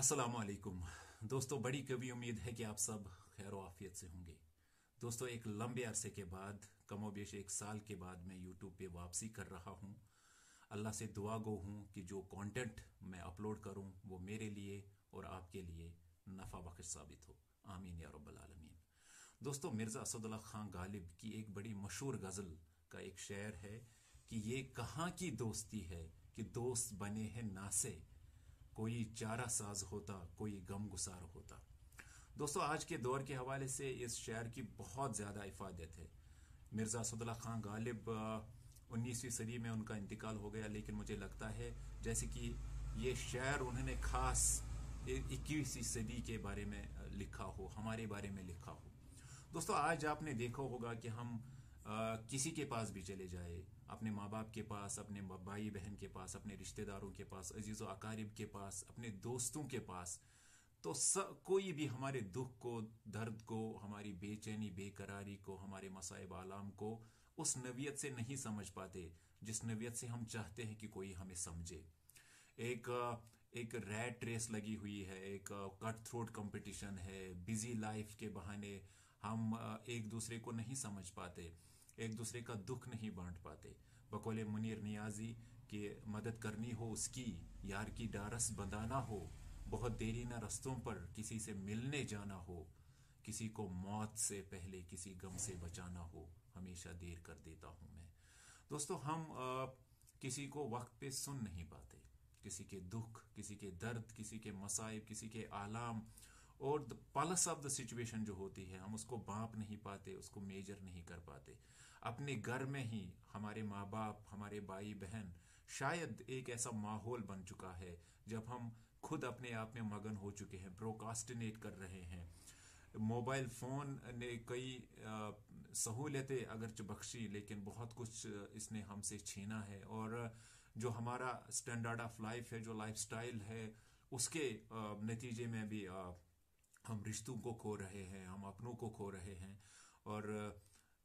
अस्सलाम वालेकुम दोस्तों। बड़ी कभी उम्मीद है कि आप सब खैर आफियत से होंगे। दोस्तों, एक लंबे अरसे के बाद, कमोबेश एक साल के बाद मैं यूट्यूब पे वापसी कर रहा हूँ। अल्लाह से दुआ गो हूँ कि जो कंटेंट मैं अपलोड करूँ वो मेरे लिए और आपके लिए नफ़ा बख्श साबित हो। आमीन या रब्बल आलमीन। दोस्तों, मिर्ज़ा असदुल्ला खान गालिब की एक बड़ी मशहूर गज़ल का एक शेर है कि ये कहाँ की दोस्ती है कि दोस्त बने हैं नासे, कोई चारा साज होता कोई गम गुसार होता। दोस्तों, आज के दौर के हवाले से इस शेर की बहुत ज़्यादा इफादत है। मिर्ज़ा असदुल्ला खान गालिब 19वीं सदी में उनका इंतकाल हो गया, लेकिन मुझे लगता है जैसे कि ये शेर उन्होंने खास 21वीं सदी के बारे में लिखा हो, हमारे बारे में लिखा हो। दोस्तों, आज आपने देखा होगा कि हम किसी के पास भी चले जाए, अपने माँ बाप के पास, अपने भाई बहन के पास, अपने रिश्तेदारों के पास, अजीज़ व अकारिब के पास, अपने दोस्तों के पास, तो कोई भी हमारे दुख को, दर्द को, हमारी बेचैनी बेकरारी को, हमारे मसाइब आलाम को उस नवियत से नहीं समझ पाते जिस नवियत से हम चाहते हैं कि कोई हमें समझे। एक एक रैट रेस लगी हुई है, एक कट थ्रोट कंपटीशन है। बिजी लाइफ के बहाने हम एक दूसरे को नहीं समझ पाते, एक दूसरे का दुख नहीं बांट पाते। बकौले मुनीर नियाजी कि मदद करनी हो उसकी, यार की डारस बंधाना हो, बहुत देरी ना रस्तों पर किसी से मिलने जाना हो, किसी को मौत से पहले किसी गम से बचाना हो, हमेशा देर कर देता हूं मैं। दोस्तों, हम किसी को वक्त पे सुन नहीं पाते। किसी के दुख, किसी के दर्द, किसी के मसाइब, किसी के आलाम और the pulse of the situation जो होती है, हम उसको भांप नहीं पाते, उसको मेजर नहीं कर पाते। अपने घर में ही हमारे माँ बाप, हमारे भाई बहन, शायद एक ऐसा माहौल बन चुका है जब हम खुद अपने आप में मगन हो चुके हैं, प्रोकास्टिनेट कर रहे हैं। मोबाइल फ़ोन ने कई सहूलतें अगरचे बख्शी, लेकिन बहुत कुछ इसने हमसे छीना है। और जो हमारा स्टैंडर्ड ऑफ लाइफ है, जो लाइफस्टाइल है, उसके नतीजे में भी हम रिश्तों को खो रहे हैं, हम अपनों को खो रहे हैं। और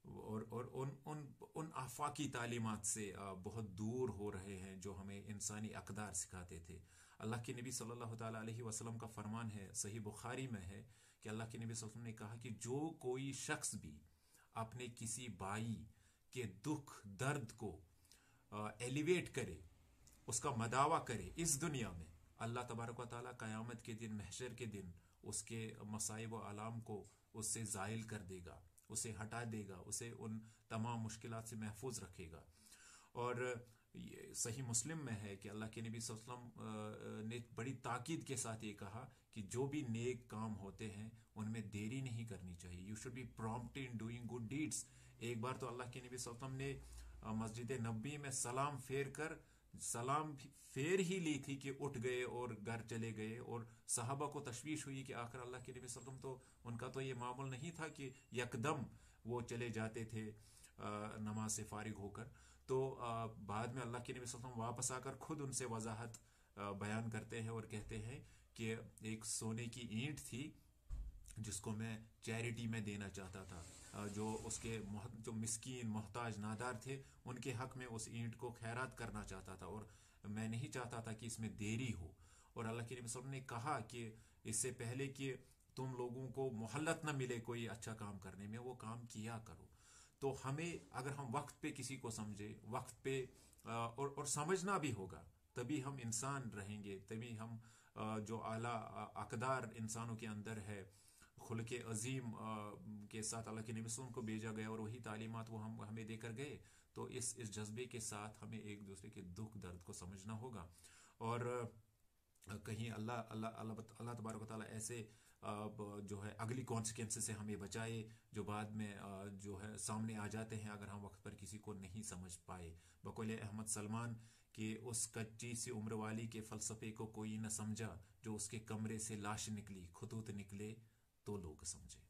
उन उन उन आफाकी तालीमात से बहुत दूर हो रहे हैं जो हमें इंसानी अकदार सिखाते थे। अल्लाह के नबी सल्लल्लाहु ताला अलैहि वसल्लम का फरमान है, सही बुखारी में है, कि अल्लाह के नबी सल्लल्लाहु अलैहि वसल्लम ने कहा कि जो कोई शख्स भी अपने किसी भाई के दुख दर्द को एलिवेट करे, उसका मदावा करे इस दुनिया में, अल्लाह तबारक व ताला क़यामत के दिन, महशर के दिन उसके मसाइब व आलाम को उससे ज़ाइल कर देगा, उसे हटा देगा, उसे उन तमाम मुश्किलात से महफूज रखेगा। और ये सही मुस्लिम में है कि अल्लाह के नबी सल्लल्लाहु अलैहि वसल्लम ने बड़ी ताकीद के साथ ये कहा कि जो भी नेक काम होते हैं उनमें देरी नहीं करनी चाहिए। You should be prompt in doing good deeds. एक बार तो अल्लाह के नबी सल्लल्लाहु अलैहि वसल्लम ने मस्जिद नबी में सलाम फेर कर, सलाम फेर ही ली थी कि उठ गए और घर चले गए। और सहाबा को तशवीश हुई कि आखिर अल्लाह के नबी सल्लल्लाहु अलैहि वसल्लम तो, उनका तो ये मामूल नहीं था कि यकदम वो चले जाते थे नमाज से फारिग होकर। तो बाद में अल्लाह के नबी सल्लल्लाहु अलैहि वसल्लम वापस आकर खुद उनसे वजाहत बयान करते हैं और कहते हैं कि एक सोने की ईंट थी जिसको मैं चैरिटी में देना चाहता था। जो उसके जो मिस्कीन, मोहताज, नादार थे, उनके हक में उस ईंट को खैरात करना चाहता था, और मैं नहीं चाहता था कि इसमें देरी हो। और अल्लाह के नबी सल्लल्लाहु अलैहि वसल्लम ने कहा कि इससे पहले कि तुम लोगों को मोहल्लत न मिले कोई अच्छा काम करने में, वो काम किया करो। तो हमें, अगर हम वक्त पे किसी को समझे, वक्त पे और समझना भी होगा, तभी हम इंसान रहेंगे, तभी हम जो आला अकदार इंसानों के अंदर है, खुल्के अजीम के साथ अल्लाह के नबी सल्लल्लाहु अलैहि वसल्लम को भेजा गया और वही तालीमात वो हम हमें देकर गए। तो इस जज्बे के साथ हमें एक दूसरे के दुख दर्द को समझना होगा। और कहीं अल्लाह अल्लाह अल्लाह अल्लाह तबारक व तआला ऐसे जो है अगली कॉन्सिक्वेंसेस से हमें बचाए, जो बाद में जो है सामने आ जाते हैं अगर हम वक्त पर किसी को नहीं समझ पाए। बकौल अहमद सलमान कि उस कच्ची सी उम्र वाली के फलसफे को कोई न समझा, जो उसके कमरे से लाश निकली, खतूत निकले तो लोग समझे।